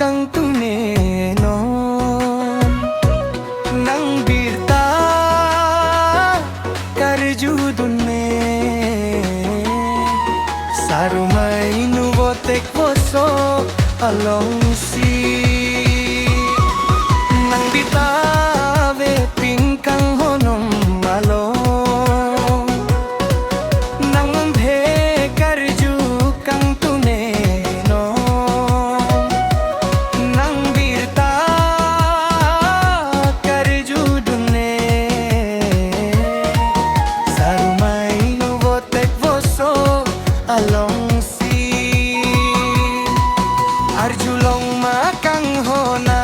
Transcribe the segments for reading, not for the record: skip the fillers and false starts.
kang tunenon nang birta karjudunne sarumai nuvotek poso along si nang bitawe pingkang honom malo nang ambhe karju kang tuneno nang birta karju dunne sarumai nuvotek voso along si arjulong makang hona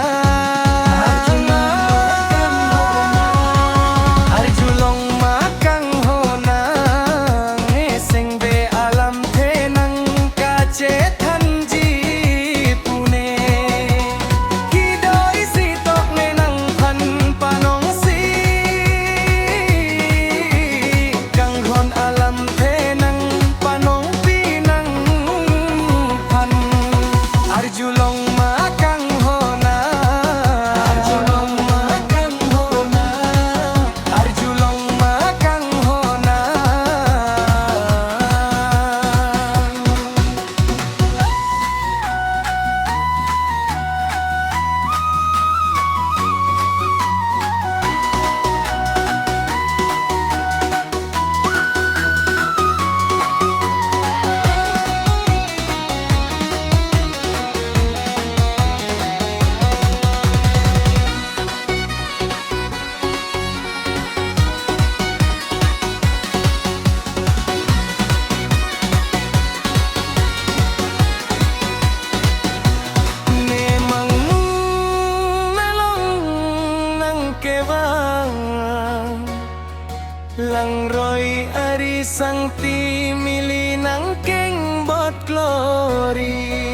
lang roy ari sang ti mili nang keng bot glory